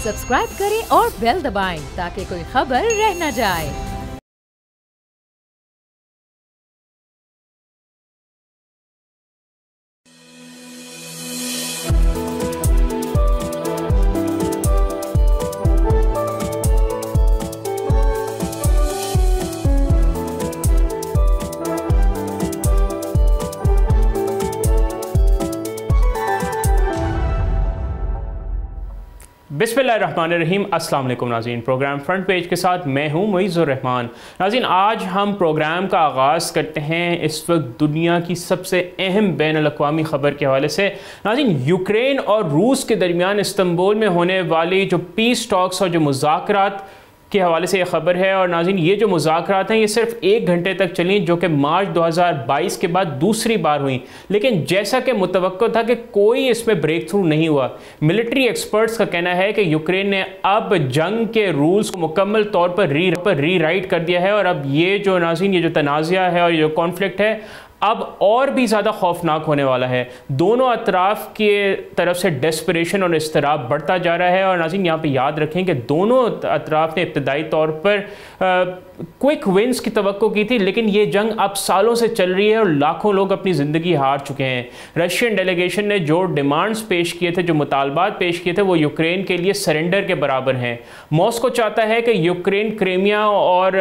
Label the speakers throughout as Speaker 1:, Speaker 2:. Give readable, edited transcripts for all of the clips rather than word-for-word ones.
Speaker 1: Subscribe करें और bell दबाएं ताकि कोई खबर रह न जाए।
Speaker 2: बिस्मिल्लाहिर्रहमानिर्रहीम। अस्सलाम वालेकुम नाज़रीन, प्रोग्राम फ्रंट पेज के साथ मैं हूं मुइज़्ज़ुर रहमान। नाज़रीन, आज हम प्रोग्राम का आगाज़ करते हैं इस वक्त दुनिया की सबसे अहम बैनुल-अक़वामी ख़बर के हवाले से। नाज़रीन, यूक्रेन और रूस के दरमियान इस्तांबुल में होने वाली जो पीस टॉक्स और जो मुज़ाकरात के हवाले से ये ख़बर है। और नाज़रीन, ये जो मुज़ाकरात हैं ये सिर्फ 1 घंटे तक चली, जो कि मार्च 2022 के बाद दूसरी बार हुई। लेकिन जैसा कि मुतवक्को था कि कोई इसमें ब्रेक थ्रू नहीं हुआ। मिलिट्री एक्सपर्ट्स का कहना है कि यूक्रेन ने अब जंग के रूल्स को मुकम्मल तौर पर रीराइट कर दिया है। और अब ये जो नाज़रीन ये जो तनाज़ा है और ये जो कॉन्फ्लिक्ट है अब और भी ज़्यादा खौफनाक होने वाला है। दोनों अतराफ़ के तरफ से डेस्परेशन और इज़्तिराब बढ़ता जा रहा है। और नाज़रीन, यहाँ पे याद रखें कि दोनों अतराफ़ ने इब्तदाई तौर पर क्विक विंस की तवक्को की थी, लेकिन ये जंग अब सालों से चल रही है और लाखों लोग अपनी ज़िंदगी हार चुके हैं। रशियन डेलीगेशन ने जो डिमांड्स पेश किए थे, जो मुतालबात पेश किए थे, वो यूक्रेन के लिए सरेंडर के बराबर हैं। मॉस्को चाहता है कि यूक्रेन क्रीमिया और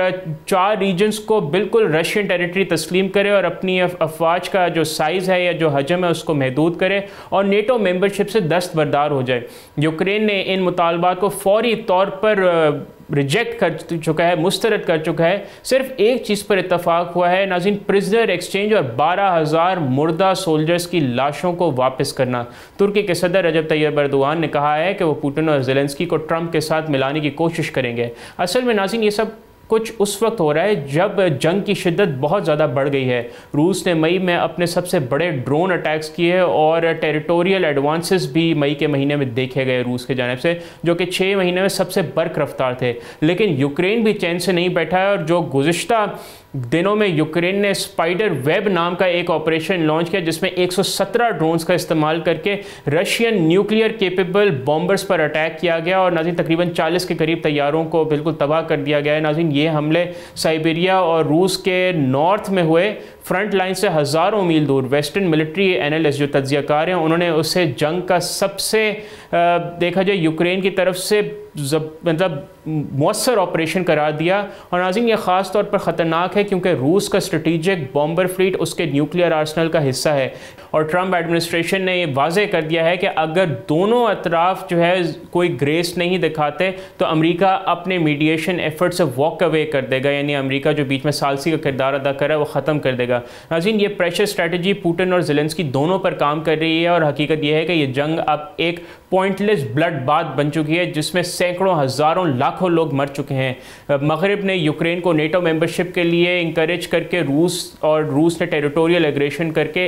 Speaker 2: 4 रीजन्स को बिल्कुल रशियन टेरिटरी तस्लीम करे और अपनी अफवाज का जो साइज़ है या जो हजम है उसको महदूद करे और नेटो मेंबरशिप से दस्तबरदार हो जाए। यूक्रेन ने इन मुतालबात को फौरी तौर पर रिजेक्ट कर चुका है, मुस्तरद कर चुका है। सिर्फ एक चीज़ पर इत्तफाक हुआ है नाज़रीन, प्रिजनर एक्सचेंज और 12,000 मुर्दा सोल्जर्स की लाशों को वापस करना। तुर्की के सदर रजब तैयब एर्दोगान ने कहा है कि वो पुतिन और ज़ेलेंस्की को ट्रंप के साथ मिलाने की कोशिश करेंगे। असल में नाज़रीन, ये सब कुछ उस वक्त हो रहा है जब जंग की शिद्दत बहुत ज़्यादा बढ़ गई है। रूस ने मई में अपने सबसे बड़े ड्रोन अटैक्स किए और टेरिटोरियल एडवांसेस भी मई के महीने में देखे गए रूस के जानिब से, जो कि 6 महीने में सबसे बर्क रफ्तार थे। लेकिन यूक्रेन भी चैन से नहीं बैठा है और जो गुज़िश्ता दिनों में यूक्रेन ने स्पाइडर वेब नाम का एक ऑपरेशन लॉन्च किया, जिसमें 117 ड्रोन्स का इस्तेमाल करके रशियन न्यूक्लियर केपेबल बॉम्बर्स पर अटैक किया गया और नाज़रीन तकरीबन 40 के करीब तैयारों को बिल्कुल तबाह कर दिया गया है। नाज़रीन, ये हमले साइबेरिया और रूस के नॉर्थ में हुए, फ्रंट लाइन से हज़ारों मील दूर। वेस्टर्न मिलिट्री एनालिस्ट जो तज्ज़ियाकार हैं, उन्होंने उसे जंग का सबसे देखा जाए यूक्रेन की तरफ से मतलब मौसर ऑपरेशन करार दिया। और नाज़रीन, ये ख़ास तौर पर ख़तरनाक है क्योंकि रूस का स्ट्रेटेजिक बॉम्बर फ्लीट उसके न्यूक्लियर आर्सनल का हिस्सा है। और ट्रंप एडमिनिस्ट्रेशन ने ये वाज़े कर दिया है कि अगर दोनों अतराफ़ जो है कोई ग्रेस नहीं दिखाते तो अमेरिका अपने मीडिएशन एफर्ट से वॉक अवे कर देगा, यानी अमेरिका जो बीच में सालसी का किरदार अदा कर रहा है वो ख़त्म कर देगा। नाज़रीन, ये प्रेशर स्ट्रेटजी पुतिन और ज़ेलेंस्की दोनों पर काम कर रही है और हकीकत यह है कि ये जंग अब एक पॉइंटलेस ब्लड बाथ बन चुकी है, जिसमें सैकड़ों हज़ारों लाखों लोग मर चुके हैं। मगरिब ने यूक्रेन को नेटो मेंबरशिप के लिए इंकरेज करके रूस ने टेरिटोरियल एग्रेशन करके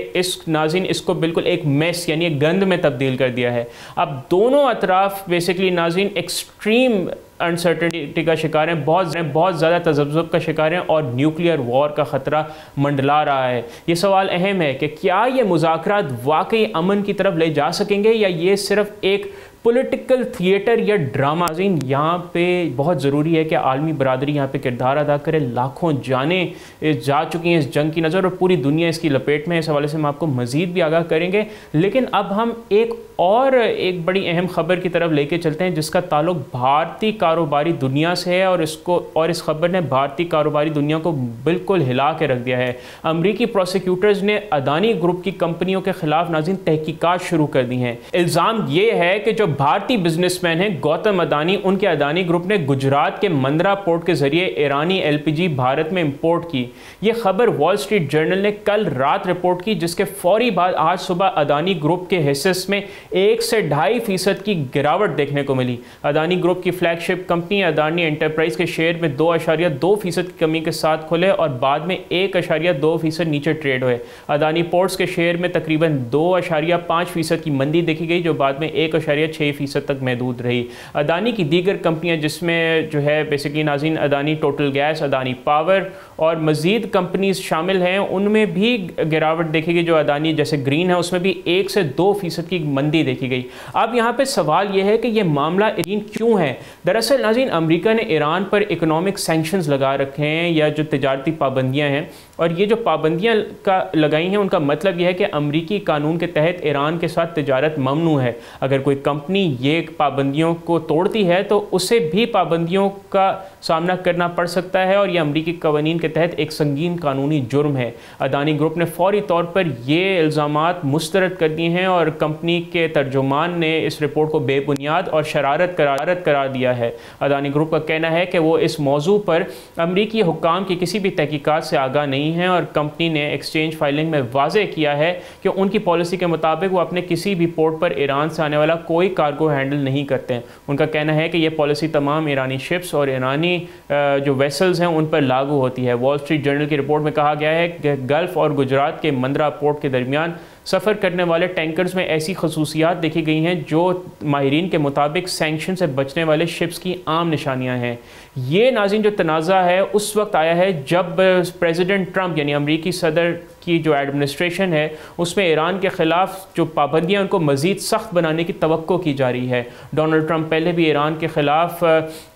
Speaker 2: इसको बिल्कुल एक मेस यानी एक गंद में तब्दील कर दिया है। अब दोनों अतराफ बेसिकली नाज़रीन एक्सट्रीम अनसर्टेनिटी का शिकार हैं, बहुत ज़्यादा तज़ब्ज़ुब का शिकार हैं और न्यूक्लियर वॉर का ख़तरा मंडला रहा है। ये सवाल अहम है कि क्या ये मुज़ाकरात वाकई अमन की तरफ ले जा सकेंगे या ये सिर्फ एक पॉलिटिकल थिएटर या ड्रामा। यहाँ पे बहुत ज़रूरी है कि आलमी बरादरी यहाँ पे किरदार अदा करे। लाखों जानें जा चुकी हैं इस जंग की नज़र और पूरी दुनिया इसकी लपेट में। इस हवाले से हम आपको मज़ीद भी आगाह करेंगे, लेकिन अब हम एक बड़ी अहम ख़बर की तरफ लेके चलते हैं जिसका ताल्लुक भारतीय कारोबारी दुनिया से है और इस खबर ने भारतीय कारोबारी दुनिया को बिल्कुल हिला के रख दिया है। अमरीकी प्रोसिक्यूटर्स ने अदानी ग्रुप की कंपनियों के खिलाफ नाज़रीन तहकीकात शुरू कर दी हैं। इल्ज़ाम ये है कि जो भारतीय बिजनेसमैन हैं गौतम अदानी, उनके अदानी ग्रुप ने गुजरात के मंद्रा पोर्ट के जरिए ईरानी LPG भारत में इंपोर्ट की। ये खबर वॉल स्ट्रीट जर्नल ने कल रात रिपोर्ट की, जिसके फौरी बाद आज सुबह अदानी ग्रुप के हिस्से में 1 से 2.5% की गिरावट देखने को मिली। अदानी ग्रुप की फ्लैगशिप कंपनी अदानी एंटरप्राइज के शेयर में 2.2% की कमी के साथ खुले और बाद में 1.2% नीचे ट्रेड हुए। अदानी पोर्ट्स के शेयर में तकरीबन 2.5% की मंदी देखी गई, जो बाद में 1.6 6% तक महदूद रही। अदानी की दीगर कंपनियां जिसमें जो है बेसिकली नाज़रीन Adani total gas, Adani power और मज़ीद कंपनीज शामिल हैं, उनमें भी गिरावट देखी गई। जो अदानी जैसे ग्रीन है उसमें भी 1 से 2% की मंदी देखी गई। अब यहाँ पे सवाल यह है कि ये मामला ईरान क्यों है। दरअसल नाज़रीन अमेरिका ने ईरान पर इकोनॉमिक सैंक्शंस लगा रखे हैं या जो तिजारती पाबंदियाँ हैं, और ये जो पाबंदियाँ का लगाई हैं उनका मतलब यह है कि अमरीकी कानून के तहत ईरान के साथ तिजारत ममनू है। अगर कोई कंपनी ये पाबंदियों को तोड़ती है तो उसे भी पाबंदियों का सामना करना पड़ सकता है, और यह अमरीकी कवानीन के तहत एक संगीन कानूनी जुर्म है। अदानी ग्रुप ने फौरी तौर पर ये इल्ज़ामात मुस्तरद कर दिए हैं और कंपनी के तर्जुमान ने इस रिपोर्ट को बेबुनियाद और शरारत करार दिया है। अदानी ग्रुप का कहना है कि वो इस मौजू पर अमरीकी हुक्काम की किसी भी तहकीकात से आगाह नहीं है, और कंपनी ने एक्सचेंज फाइलिंग में वाज़ेह किया है कि उनकी पॉलिसी के मुताबिक वो अपने किसी भी पोर्ट पर ईरान से आने वाला कोई कार्गो हैंडल नहीं करते हैं। उनका कहना है कि यह पॉलिसी तमाम ईरानी शिप्स और ईरानी जो वेसल्स हैं उन पर लागू होती है। वॉल स्ट्रीट जर्नल की रिपोर्ट में कहा गया है कि गल्फ़ और गुजरात के मंद्रा पोर्ट के दरमियान सफ़र करने वाले टैंकर्स में ऐसी खसूसियात देखी गई हैं जो माहिरीन के मुताबिक सैंक्शन से बचने वाले शिप्स की आम निशानियां हैं। ये नाज़रीन जो तनाज़ा है उस वक्त आया है जब प्रेसिडेंट ट्रंप यानी अमरीकी सदर की जो एडमिनिस्ट्रेशन है उसमें ईरान के ख़िलाफ़ जो पाबंदियाँ उनको मज़ीद सख्त बनाने की तवक्को की जा रही है। डोनाल्ड ट्रंप पहले भी ईरान के ख़िलाफ़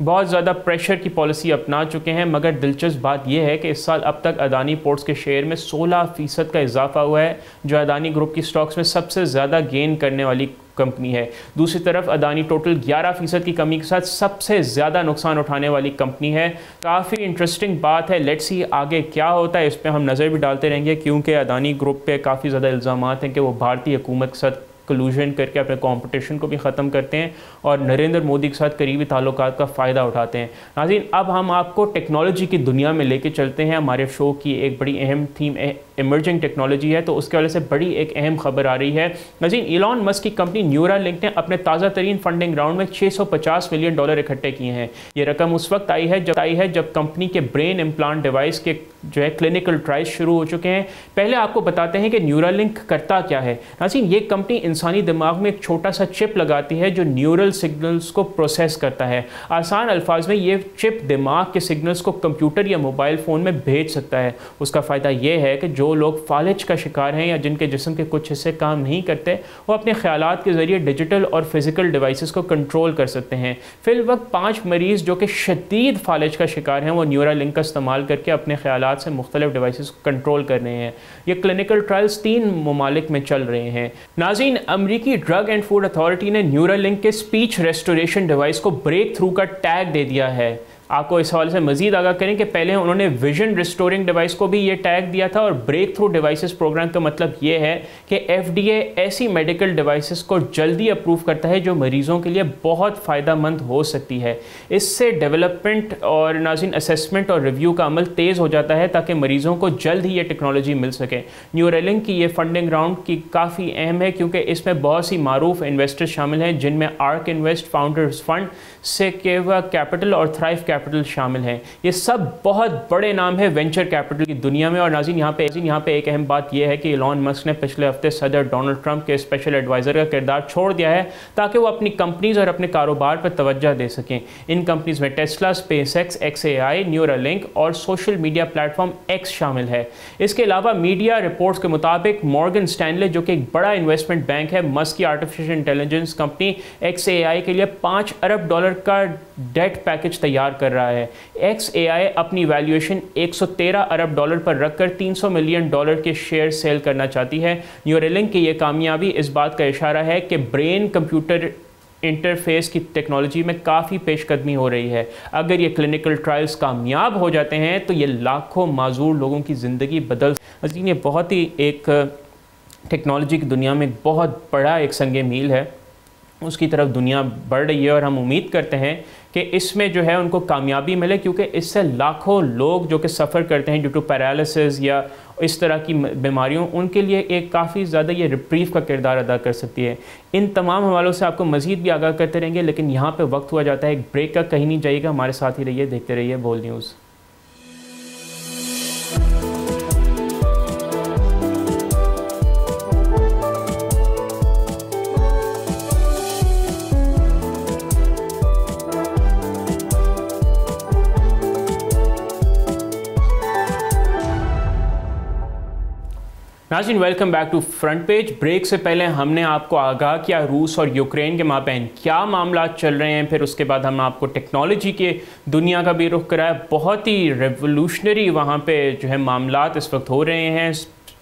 Speaker 2: बहुत ज़्यादा प्रेशर की पॉलिसी अपना चुके हैं, मगर दिलचस्प बात यह है कि इस साल अब तक अदानी पोर्ट्स के शेयर में 16% का इजाफा हुआ है, जो अदानी ग्रुप की स्टॉक्स में सबसे ज़्यादा गेन करने वाली कंपनी है। दूसरी तरफ अदानी टोटल 11% की कमी के साथ सबसे ज़्यादा नुकसान उठाने वाली कंपनी है। काफ़ी इंटरेस्टिंग बात है, लेट्स सी आगे क्या होता है, इस पर हम नज़र भी डालते रहेंगे, क्योंकि अदानी ग्रुप पे काफ़ी ज़्यादा इल्ज़ामात हैं कि वो भारतीय हुकूमत के साथ कलूजन करके अपने कंपटीशन को भी ख़त्म करते हैं और नरेंद्र मोदी के साथ करीबी ताल्लुकात का फ़ायदा उठाते हैं। नाज़रीन अब हम आपको टेक्नोलॉजी की दुनिया में लेके चलते हैं। हमारे शो की एक बड़ी अहम थीम इमर्जिंग टेक्नोलॉजी है, तो उसके वजह से बड़ी एक अहम खबर आ रही है। नाज़रीन इलॉन मस्क की कंपनी न्यूरालिंक ने अपने ताज़ा तरीन फंडिंग राउंड में $650 मिलियन इकट्ठे किए हैं। ये रकम उस वक्त आई है जब कंपनी के ब्रेन इम्प्लांट डिवाइस के जो है क्लिनिकल ट्रायल्स शुरू हो चुके हैं। पहले आपको बताते हैं कि न्यूरालिंक करता क्या है। नाज़रीन ये कंपनी इंसानी दिमाग में एक छोटा सा चिप लगाती है जो न्यूरल सिग्नल्स को प्रोसेस करता है। आसान अल्फाज में ये चिप दिमाग के सिग्नल्स को कंप्यूटर या मोबाइल फ़ोन में भेज सकता है। उसका फ़ायदा ये है कि जो लोग फालिज का शिकार हैं या जिनके जिस्म के कुछ हिस्से काम नहीं करते, वो अपने ख्यालात के ज़रिए डिजिटल और फिज़िकल डिवाइसेस को कंट्रोल कर सकते हैं। फिल वक्त 5 मरीज़ जो कि शदीद फालिज का शिकार हैं वो न्यूरालिंक का इस्तेमाल करके अपने ख्यालात से मुख्तलिफ डिवाइसेस को कंट्रोल कर रहे हैं। ये क्लिनिकल ट्रायल्स 3 ममालिक में चल रहे हैं। नाज़रीन अमरीकी ड्रग एंड फूड अथॉरिटी ने न्यूरालिंक के स्पीच रेस्टोरेशन डिवाइस को ब्रेक थ्रू का टैग दे दिया है। आपको इस हवाले से मजीद आगाह करें कि पहले उन्होंने विजन रिस्टोरिंग डिवाइस को भी ये टैग दिया था, और ब्रेक थ्रू डिवाइसेस प्रोग्राम का मतलब ये है कि FDA ऐसी मेडिकल डिवाइसेस को जल्दी अप्रूव करता है जो मरीज़ों के लिए बहुत फ़ायदेमंद हो सकती है। इससे डेवलपमेंट और नाज़रीन असेसमेंट और रिव्यू का अमल तेज़ हो जाता है ताकि मरीज़ों को जल्द ही ये टेक्नोलॉजी मिल सके। न्यूरालिंक की ये फंडिंग राउंड की काफ़ी अहम है क्योंकि इसमें बहुत सी मारूफ इन्वेस्टर्स शामिल हैं, जिनमें Ark Invest, Founders Fund, Sequoia Capital और थ्राइव कैपिटल शामिल हैं। ये सब बहुत बड़े नाम है वेंचर कैपिटल की दुनिया में। और नाज़रीन यहाँ पे एक अहम बात यह है कि इलॉन मस्क ने पिछले हफ्ते सदर डोनाल्ड ट्रंप के स्पेशल एडवाइज़र का किरदार छोड़ दिया है ताकि वो अपनी कंपनीज और अपने कारोबार पर तवज्जो दे सकें। इन कंपनीज में टेस्ला, स्पेसएक्स, XAI, न्यूरालिंक और सोशल मीडिया प्लेटफॉर्म X शामिल है। इसके अलावा मीडिया रिपोर्ट्स के मुताबिक मॉर्गन स्टैनले जो कि एक बड़ा इन्वेस्टमेंट बैंक है, मस्क की आर्टिफिशियल इंटेलिजेंस कंपनी XAI के लिए $5 अरब का डेट पैकेज तैयार कर रहा है। XAI अपनी वैल्यूएशन $113 अरब पर रखकर $300 मिलियन के शेयर सेल करना चाहती है। न्यूरालिंक की यह कामयाबी इस बात का इशारा है कि ब्रेन कंप्यूटर इंटरफेस की टेक्नोलॉजी में काफ़ी पेशकदमी हो रही है। अगर ये क्लिनिकल ट्रायल्स कामयाब हो जाते हैं तो ये लाखों माजूर लोगों की ज़िंदगी बदल। ये बहुत ही एक टेक्नोलॉजी की दुनिया में बहुत बड़ा एक संगे मील है, उसकी तरफ दुनिया बढ़ रही है और हम उम्मीद करते हैं कि इसमें जो है उनको कामयाबी मिले, क्योंकि इससे लाखों लोग जो कि सफ़र करते हैं ड्यू टू पैरालिसिस या इस तरह की बीमारियों, उनके लिए एक काफ़ी ज़्यादा ये रिप्रीव का किरदार अदा कर सकती है। इन तमाम हवालों से आपको मज़ीद भी आगाह करते रहेंगे, लेकिन यहाँ पे वक्त हुआ जाता है एक ब्रेक का। कहीं नहीं जाइएगा, हमारे साथ ही रहिए, देखते रहिए बोल न्यूज़। नाज़रीन welcome back to front page. Break से पहले हमने आपको आगाह किया रूस और यूक्रेन के माबैन क्या मामला चल रहे हैं, फिर उसके बाद हमने आपको टेक्नोलॉजी के दुनिया का भी रुख कराया। बहुत ही रेवोल्यूशनरी वहाँ पे जो है मामलात इस वक्त हो रहे हैं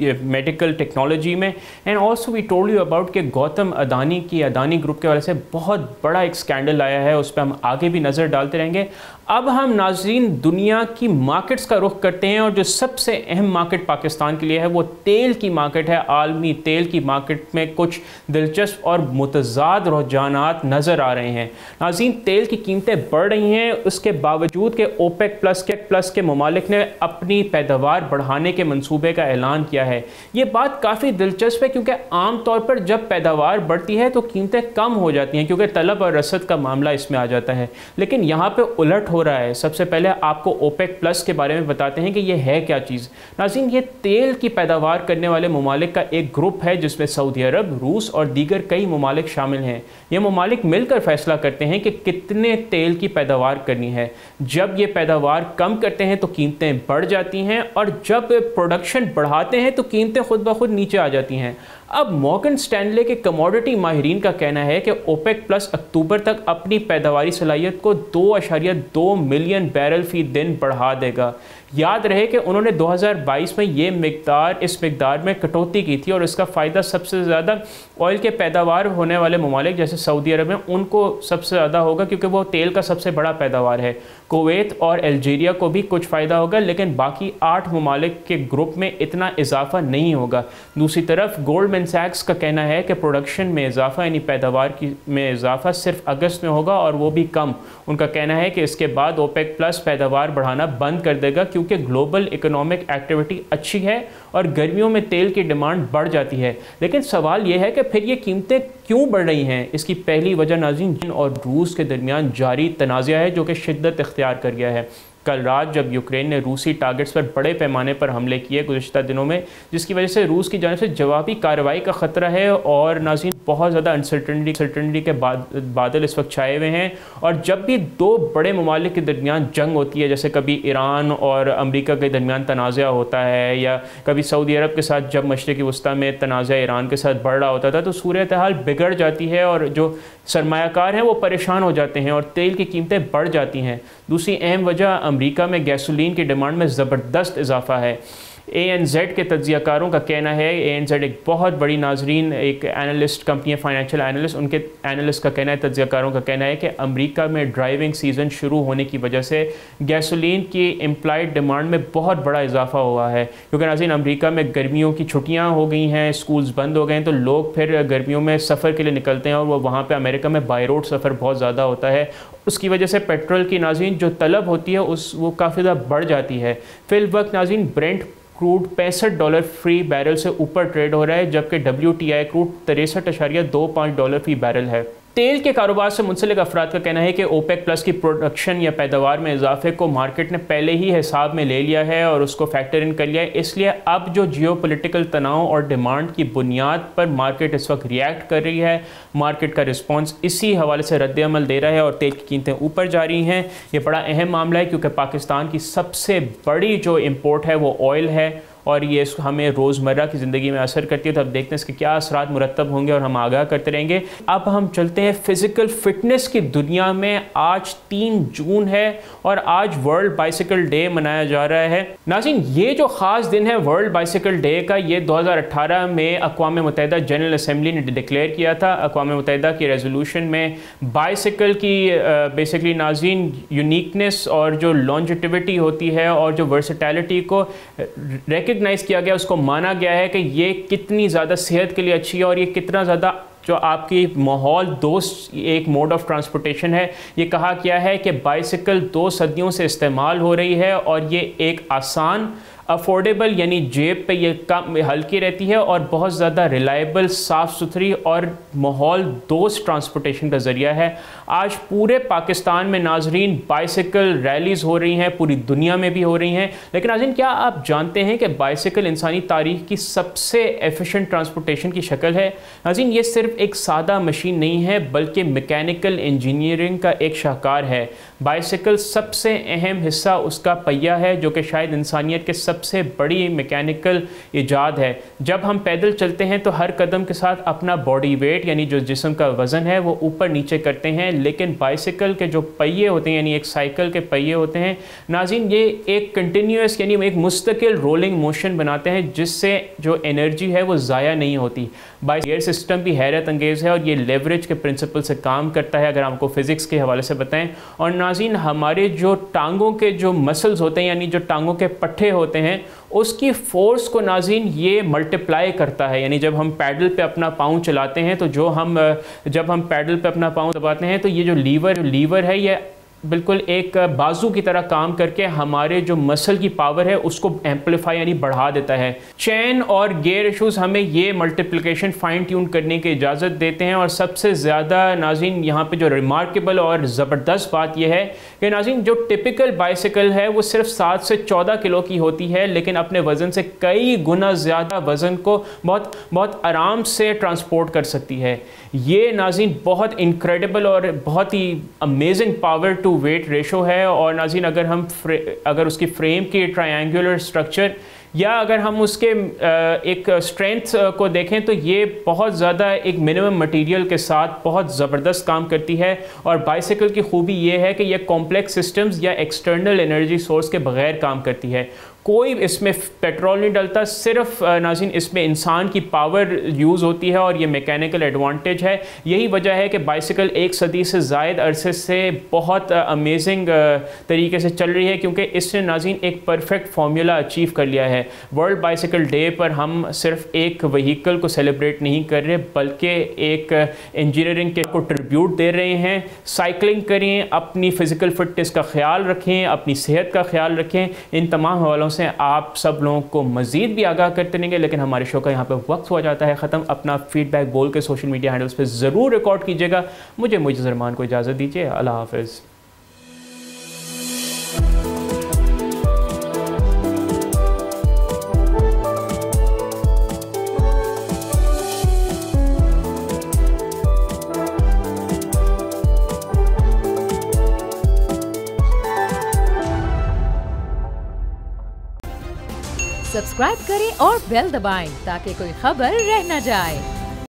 Speaker 2: मेडिकल टेक्नोलॉजी में। And also we told you about कि गौतम अदानी की अदानी ग्रुप के वजह से बहुत बड़ा एक स्कैंडल आया है, उस पर हम आगे भी नज़र डालते रहेंगे। अब हम नाज़रीन दुनिया की मार्केट्स का रुख करते हैं और जो सबसे अहम मार्केट पाकिस्तान के लिए है वो तेल की मार्केट है। आलमी तेल की मार्केट में कुछ दिलचस्प और मुतज़ाद रुझानात नज़र आ रहे हैं। नाज़रीन तेल की कीमतें बढ़ रही हैं, उसके बावजूद कि ओपेक प्लस के ममालिक ने अपनी पैदावार बढ़ाने के मंसूबे का ऐलान किया है। ये बात काफ़ी दिलचस्प है क्योंकि आम तौर पर जब पैदावार बढ़ती है तो कीमतें कम हो जाती हैं क्योंकि तलब और रसद का मामला इसमें आ जाता है, लेकिन यहाँ पे उलट हो रहा है। सबसे पहले आपको ओपेक प्लस के बारे में बताते हैं कि ये है क्या चीज़। नाज़रीन ये तेल की पैदावार करने वाले ममालिक का एक ग्रुप है जिसमें सऊदी अरब, रूस और दीगर कई ममालिक शामिल हैं। ये ममालिक मिलकर फैसला करते हैं कि कितने तेल की पैदावार करनी है। जब ये पैदावार कम करते हैं तो कीमतें बढ़ जाती हैं और जब प्रोडक्शन बढ़ाते हैं तो कीमतें खुद ब खुद नीचे आ जाती हैं। अब मॉर्गन स्टैनले के कमोडिटी माहिरीन का कहना है कि ओपेक प्लस अक्टूबर तक अपनी पैदावारी सलाहियत को 2.2 मिलियन बैरल फी दिन बढ़ा देगा। याद रहे कि उन्होंने 2022 में इस मिकदार में कटौती की थी और इसका फ़ायदा सबसे ज़्यादा ऑयल के पैदावार होने वाले ममालिक जैसे सऊदी अरब में उनको सबसे ज़्यादा होगा क्योंकि वो तेल का सबसे बड़ा पैदावार है। कुवैत और अल्जीरिया को भी कुछ फ़ायदा होगा, लेकिन बाकी 8 ममालिक के ग्रुप में इतना इजाफा नहीं होगा। दूसरी तरफ गोल्डमैन सैक्स का कहना है कि प्रोडक्शन में इजाफा यानी पैदावार में इजाफा सिर्फ अगस्त में होगा और वो भी कम। उनका कहना है कि इसके बाद ओपेक प्लस पैदावार बढ़ाना बंद कर देगा क्योंकि ग्लोबल इकोनॉमिक एक्टिविटी अच्छी है और गर्मियों में तेल की डिमांड बढ़ जाती है। लेकिन सवाल यह है कि फिर ये कीमतें क्यों बढ़ रही हैं? इसकी पहली वजह नाज़रीन चीन और रूस के दरमियान जारी तनाज़ा है जो कि शिद्दत इख्तियार कर गया है। कल रात जब यूक्रेन ने रूसी टारगेट्स पर बड़े पैमाने पर हमले किए गुज़िश्ता दिनों में, जिसकी वजह से रूस की जानिब से जवाबी कार्रवाई का ख़तरा है और नाज़रीन बहुत ज़्यादा अनसर्टनिटी के बादल इस वक्त छाए हुए हैं। और जब भी दो बड़े ममालिक के दरमियान जंग होती है, जैसे कभी ईरान और अमेरिका के दरमियान तनाज़ा होता है या कभी सऊदी अरब के साथ जब मशरिक़ी वस्ता में तनाज़ा ईरान के साथ बढ़ रहा होता था, तो सूरत हाल बिगड़ जाती है और जो सरमायाकार हैं वो परेशान हो जाते हैं और तेल की कीमतें बढ़ जाती हैं। दूसरी अहम वजह अमेरिका में गैसोलीन की डिमांड में ज़बरदस्त इजाफा है। ANZ के तज्ज़ियाकारों का कहना है, ANZ एक बहुत बड़ी नाज़रीन एक एनालिस्ट कंपनी है, फाइनेंशियल एनालिस्ट, उनके एनालिस्ट का कहना है, तज्ज़ियाकारों का कहना है कि अमेरिका में ड्राइविंग सीज़न शुरू होने की वजह से गैसोलीन की इम्प्लाइड डिमांड में बहुत बड़ा इजाफा हुआ है क्योंकि नाज़रीन अमेरिका में गर्मियों की छुट्टियाँ हो गई हैं, स्कूल्स बंद हो गए हैं, तो लोग फिर गर्मियों में सफ़र के लिए निकलते हैं और वो वहाँ पर अमेरिका में बाई रोड सफ़र बहुत ज़्यादा होता है। उसकी वजह से पेट्रोल की नाज़रीन जो तलब होती है वो काफ़ी ज़्यादा बढ़ जाती है। फिल वक्त नाज़रीन ब्रेंट क्रूड $65 फी बैरल से ऊपर ट्रेड हो रहा है, जबकि WTI क्रूड $63.25 फी बैरल है। तेल के कारोबार से मुंसलिक अफराद का कहना है कि ओपेक प्लस की प्रोडक्शन या पैदावार में इजाफे को मार्केट ने पहले ही हिसाब में ले लिया है और उसको फैक्टर इन कर लिया है, इसलिए अब जो जियोपॉलिटिकल तनाव और डिमांड की बुनियाद पर मार्केट इस वक्त रिएक्ट कर रही है, मार्केट का रिस्पॉन्स इसी हवाले से रद्द अमल दे रहा है और तेल की कीमतें ऊपर जा रही हैं। ये बड़ा अहम मामला है क्योंकि पाकिस्तान की सबसे बड़ी जो इम्पोर्ट है वो ऑयल है और ये हमें रोज़मर्रा की ज़िंदगी में असर करती है। तो अब देखते हैं इसके क्या असरात मुरतब होंगे और हम आगाह करते रहेंगे। अब हम चलते हैं फ़िज़िकल फ़िटनेस की दुनिया में। आज 3 जून है और आज वर्ल्ड बाइसिकल डे मनाया जा रहा है। नाज़रीन ये जो ख़ास दिन है वर्ल्ड बाइसिकल डे का, ये 2018 में अक़वाम मुत्तहिदा जनरल असम्बली ने डिक्लेयर किया था। अक़वाम मुत्तहिदा की रेजोल्यूशन में बाइसिकल की बेसिकली नाज़रीन यूनिकनेस और जो लॉन्जिटिविटी होती है और जो वर्सेटैलिटी को रिकग्नाइज़ किया गया, उसको माना गया है कि ये कितनी ज़्यादा सेहत के लिए अच्छी है और ये कितना ज़्यादा जो आपकी माहौल दोस्त एक मोड ऑफ ट्रांसपोर्टेशन है। ये कहा गया है कि बाइसिकल 2 सदियों से इस्तेमाल हो रही है और ये एक आसान, अफोर्डेबल यानी जेब पे ये कम हल्की रहती है और बहुत ज़्यादा रिलायबल, साफ़ सुथरी और माहौल दोस्त ट्रांसपोर्टेशन का ज़रिया है। आज पूरे पाकिस्तान में नाज़रीन बाइसिकल रैलीज़ हो रही हैं, पूरी दुनिया में भी हो रही हैं। लेकिन नाज़रीन क्या आप जानते हैं कि बाइसिकल इंसानी तारीख़ की सबसे एफिशिएंट ट्रांसपोर्टेशन की शक्ल है? नाज़रीन ये सिर्फ एक सादा मशीन नहीं है बल्कि मैकेनिकल इंजीनियरिंग का एक शाहकार है। बाइसिकल सबसे अहम हिस्सा उसका पहिया है जो कि शायद इंसानियत के सबसे बड़ी मैकेनिकल ईजाद है। जब हम पैदल चलते हैं तो हर कदम के साथ अपना बॉडी वेट यानी जो जिस्म का वज़न है वो ऊपर नीचे करते हैं, लेकिन बाइसिकल के जो पहिए होते हैं यानी एक साइकिल के पहिए होते हैं नाज़रीन, ये एक कंटिन्यूस यानी एक मुस्तकिल रोलिंग मोशन बनाते हैं जिससे जो एनर्जी है वो ज़ाया नहीं होती। गियर सिस्टम भी हैरत अंगेज़ है और ये लेवरेज के प्रिंसिपल से काम करता है, अगर आपको फ़िज़िक्स के हवाले से बताएं। और नाज़रीन, हमारे जो टांगों के जो मसल्स होते हैं यानी जो टांगों के पट्टे होते हैं उसकी फ़ोर्स को नाज़रीन ये मल्टीप्लाई करता है। यानी जब हम पैडल पे अपना पाँव चलाते हैं तो जब हम पैडल पे अपना पाँव दबाते हैं तो ये जो लीवर है ये बिल्कुल एक बाजू की तरह काम करके हमारे जो मसल की पावर है उसको एम्पलीफाई यानी बढ़ा देता है। चेन और गियर इशूज़ हमें ये मल्टीप्लिकेशन फाइन ट्यून करने की इजाज़त देते हैं। और सबसे ज़्यादा नाज़रीन यहाँ पे जो रिमार्केबल और ज़बरदस्त बात यह है कि नाज़रीन जो टिपिकल बाइसिकल है वो सिर्फ 7 से 14 किलो की होती है, लेकिन अपने वज़न से कई गुना ज़्यादा वज़न को बहुत आराम से ट्रांसपोर्ट कर सकती है। ये नाज़रीन बहुत इनक्रेडिबल और बहुत ही amazing power to weight ratio है। और नाज़रीन अगर उसकी फ्रेम की ट्रायंगुलर स्ट्रक्चर या अगर हम उसके एक स्ट्रेंथ को देखें तो ये बहुत ज़्यादा एक मिनिमम मटेरियल के साथ बहुत ज़बरदस्त काम करती है। और बाइसिकल की खूबी ये है कि यह कॉम्प्लेक्स सिस्टम्स या एक्सटर्नल एनर्जी सोर्स के बग़ैर काम करती है। कोई इसमें पेट्रोल नहीं डलता, सिर्फ नाज़रीन इसमें इंसान की पावर यूज़ होती है और ये मैकेनिकल एडवांटेज है। यही वजह है कि बाइसिकल 1 सदी से ज़ायद अरसे से बहुत अमेजिंग तरीके से चल रही है, क्योंकि इसने नाज़रीन एक परफेक्ट फार्मूला अचीव कर लिया है। वर्ल्ड बाइसिकल डे पर हम सिर्फ एक व्हीकल को सेलिब्रेट नहीं कर रहे बल्कि एक इंजीनियरिंग के को ट्रिब्यूट दे रहे हैं। साइकिलिंग करें, अपनी फ़िज़िकल फिटनेस का ख्याल रखें, अपनी सेहत का ख्याल रखें। इन तमाम हवालों से आप सब लोगों को मज़ीद भी आगाह करते रहेंगे, लेकिन हमारे शो का यहाँ पे वक्त हो जाता है ख़त्म। अपना फीडबैक बोल के सोशल मीडिया हैंडल्स पे ज़रूर रिकॉर्ड कीजिएगा। मुझे मुइज़्ज़ रहमान को इजाज़त दीजिए। अल्लाह हाफ़िज़।
Speaker 1: सब्सक्राइब करें और बेल दबाएं ताकि कोई खबर रह न जाए।